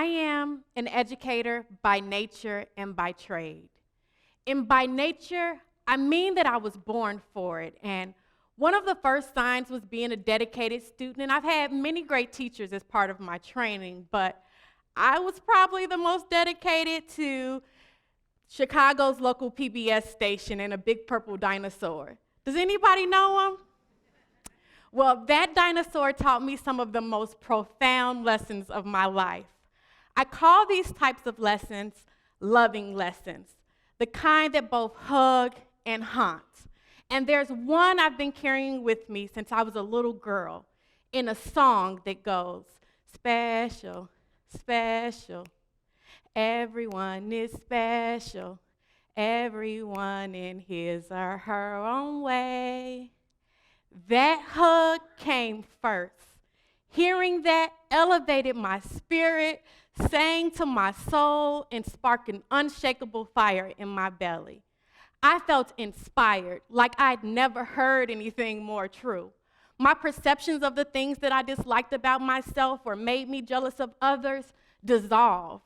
am an educator by nature and by trade. And by nature, I mean that I was born for it. And one of the first signs was being a dedicated student. And I've had many great teachers as part of my training, but I was probably the most dedicated to Chicago's local PBS station and a big purple dinosaur. Does anybody know him? Well, that dinosaur taught me some of the most profound lessons of my life. I call these types of lessons loving lessons, the kind that both hug and haunt. And there's one I've been carrying with me since I was a little girl in a song that goes, special, special, everyone is special, everyone in his or her own way. That hug came first. Hearing that elevated my spirit, sang to my soul, and sparked an unshakable fire in my belly. I felt inspired, like I'd never heard anything more true. My perceptions of the things that I disliked about myself or made me jealous of others dissolved.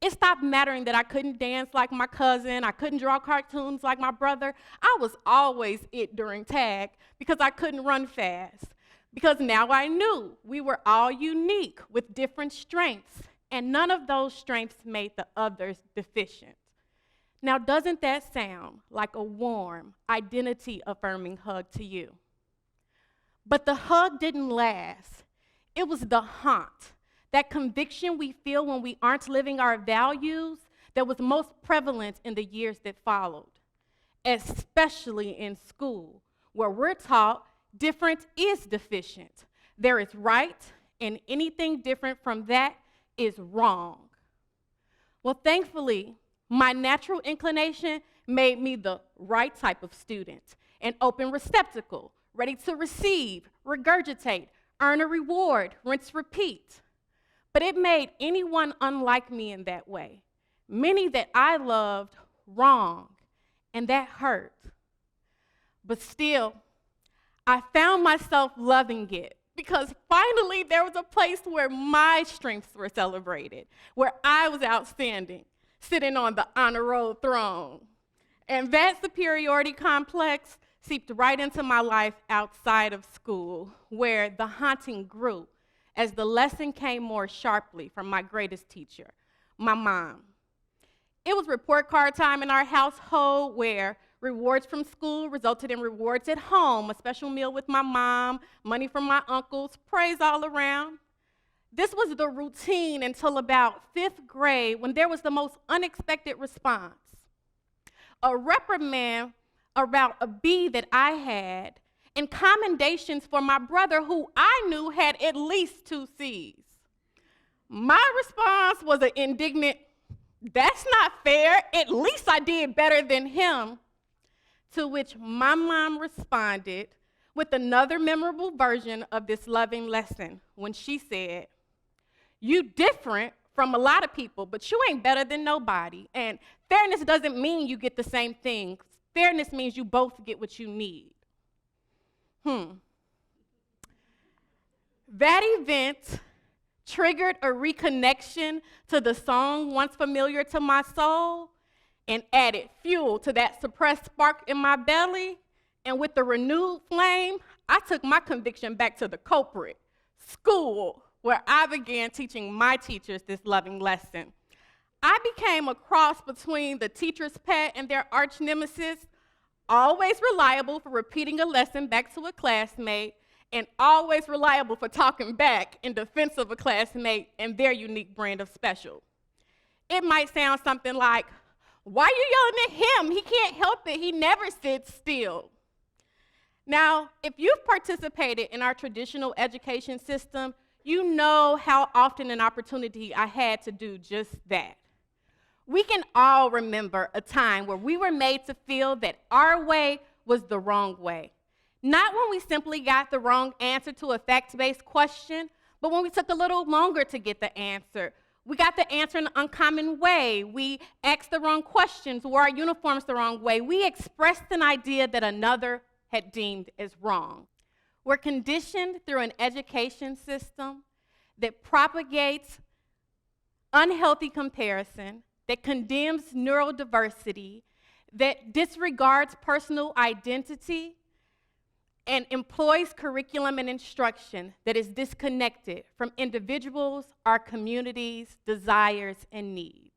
It stopped mattering that I couldn't dance like my cousin, I couldn't draw cartoons like my brother. I was always it during tag because I couldn't run fast. Because now I knew we were all unique with different strengths, and none of those strengths made the others deficient. Now, doesn't that sound like a warm, identity-affirming hug to you? But the hug didn't last. It was the haunt, that conviction we feel when we aren't living our values, that was most prevalent in the years that followed, especially in school, where we're taught different is deficient. There is right, and anything different from that is wrong. Well, thankfully, my natural inclination made me the right type of student, an open receptacle, ready to receive, regurgitate, earn a reward, rinse, repeat. But it made anyone unlike me in that way, many that I loved wrong, and that hurt. But still, I found myself loving it because finally there was a place where my strengths were celebrated, where I was outstanding, sitting on the honor roll throne. And that superiority complex seeped right into my life outside of school, where the haunting grew as the lesson came more sharply from my greatest teacher, my mom. It was report card time in our household where rewards from school resulted in rewards at home, a special meal with my mom, money from my uncles, praise all around. This was the routine until about 5th grade when there was the most unexpected response. A reprimand about a B that I had, and commendations for my brother who I knew had at least 2 C's. My response was an indignant, "That's not fair, at least I did better than him." To which my mom responded with another memorable version of this loving lesson when she said, "You different from a lot of people, but you ain't better than nobody. And fairness doesn't mean you get the same thing. Fairness means you both get what you need." That event triggered a reconnection to the song once familiar to my soul and added fuel to that suppressed spark in my belly. And with the renewed flame, I took my conviction back to the culprit, school, where I began teaching my teachers this loving lesson. I became a cross between the teacher's pet and their arch nemesis, always reliable for repeating a lesson back to a classmate, and always reliable for talking back in defense of a classmate and their unique brand of special. It might sound something like, "Why are you yelling at him? He can't help it. He never sits still." Now, if you've participated in our traditional education system, you know how often an opportunity I had to do just that. We can all remember a time where we were made to feel that our way was the wrong way. Not when we simply got the wrong answer to a fact-based question, but when we took a little longer to get the answer. We got the answer in an uncommon way. We asked the wrong questions, wore our uniforms the wrong way. We expressed an idea that another had deemed as wrong. We're conditioned through an education system that propagates unhealthy comparison, that condemns neurodiversity, that disregards personal identity, and employs curriculum and instruction that is disconnected from individuals, our communities, desires, and needs.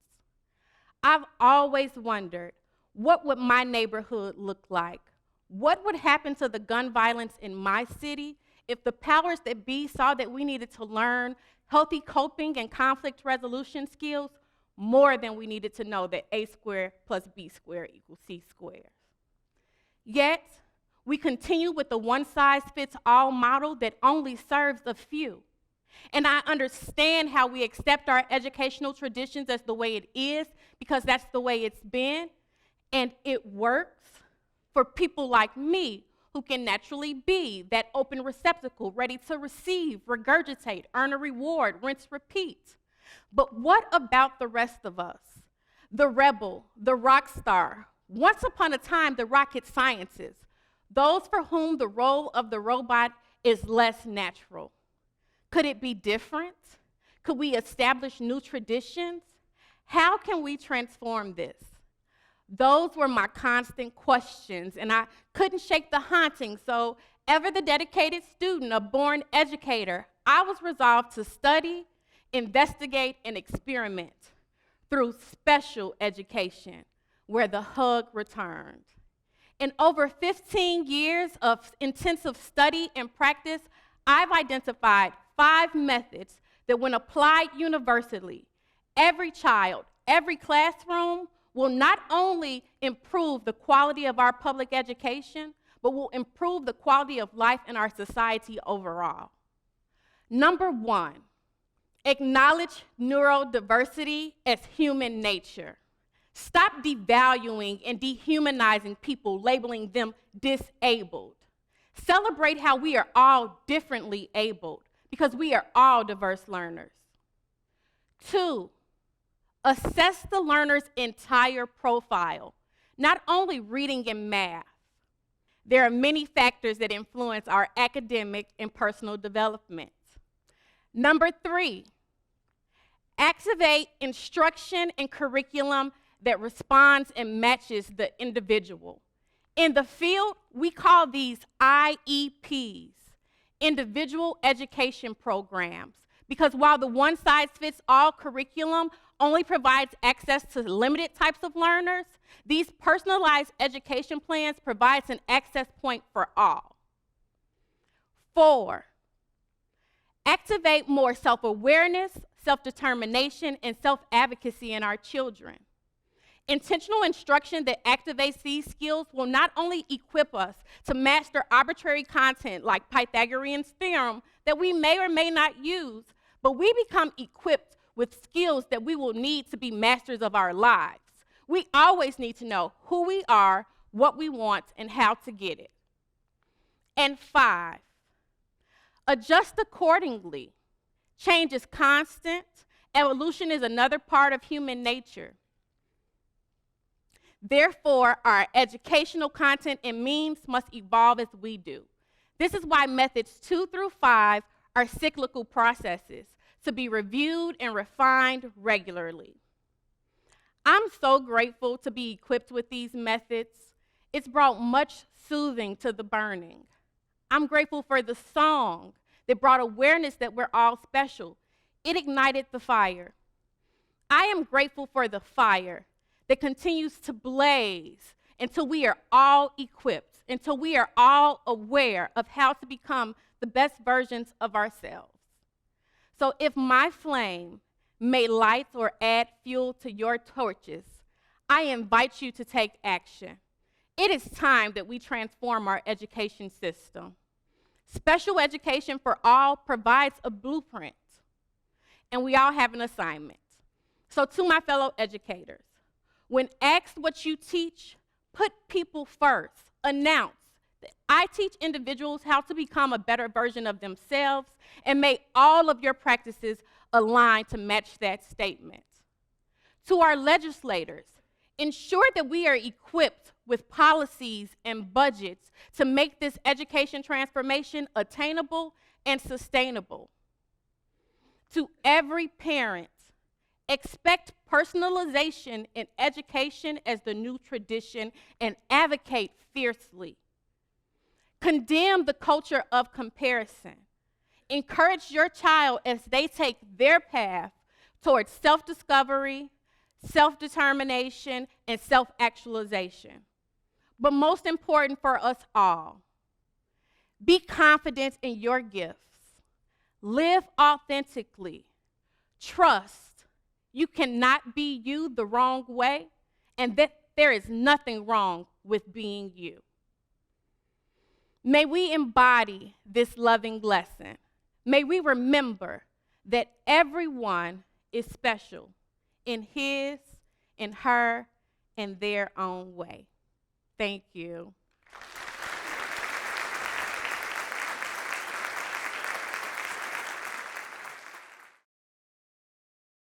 I've always wondered, what would my neighborhood look like? What would happen to the gun violence in my city if the powers that be saw that we needed to learn healthy coping and conflict resolution skills more than we needed to know that A squared plus B squared equals C squared? Yet, we continue with the one-size-fits-all model that only serves a few. And I understand how we accept our educational traditions as the way it is, because that's the way it's been, and it works for people like me who can naturally be that open receptacle, ready to receive, regurgitate, earn a reward, rinse, repeat. But what about the rest of us? The rebel, the rock star, once upon a time the rocket scientist, those for whom the role of the robot is less natural. Could it be different? Could we establish new traditions? How can we transform this? Those were my constant questions, and I couldn't shake the haunting, so ever the dedicated student, a born educator, I was resolved to study, investigate, and experiment through special education, where the hug returned. In over 15 years of intensive study and practice, I've identified 5 methods that, when applied universally, every child, every classroom, will not only improve the quality of our public education, but will improve the quality of life in our society overall. Number 1, acknowledge neurodiversity as human nature. Stop devaluing and dehumanizing people, labeling them disabled. Celebrate how we are all differently abled, because we are all diverse learners. 2, assess the learner's entire profile, not only reading and math. There are many factors that influence our academic and personal development. Number 3, activate instruction and curriculum that responds and matches the individual. In the field, we call these IEPs, individual education programs, because while the one-size-fits-all curriculum only provides access to limited types of learners, these personalized education plans provide an access point for all. 4, activate more self-awareness, self-determination, and self-advocacy in our children. Intentional instruction that activates these skills will not only equip us to master arbitrary content like Pythagorean theorem that we may or may not use, but we become equipped with skills that we will need to be masters of our lives. We always need to know who we are, what we want, and how to get it. And 5, adjust accordingly. Change is constant. Evolution is another part of human nature. Therefore, our educational content and means must evolve as we do. This is why methods 2 through 5 are cyclical processes to be reviewed and refined regularly. I'm so grateful to be equipped with these methods. It's brought much soothing to the burning. I'm grateful for the song that brought awareness that we're all special. It ignited the fire. I am grateful for the fire that continues to blaze until we are all equipped, until we are all aware of how to become the best versions of ourselves. So if my flame may light or add fuel to your torches, I invite you to take action. It is time that we transform our education system. Special education for all provides a blueprint, and we all have an assignment. So to my fellow educators, when asked what you teach, put people first. Announce that I teach individuals how to become a better version of themselves, and may all of your practices align to match that statement. To our legislators, ensure that we are equipped with policies and budgets to make this education transformation attainable and sustainable. To every parent, Expect personalization in education as the new tradition and advocate fiercely. Condemn the culture of comparison. Encourage your child as they take their path towards self-discovery, self-determination, and self-actualization. But most important for us all, be confident in your gifts. Live authentically. Trust you cannot be you the wrong way, and that there is nothing wrong with being you. May we embody this loving lesson. May we remember that everyone is special in his, in her, and their own way. Thank you.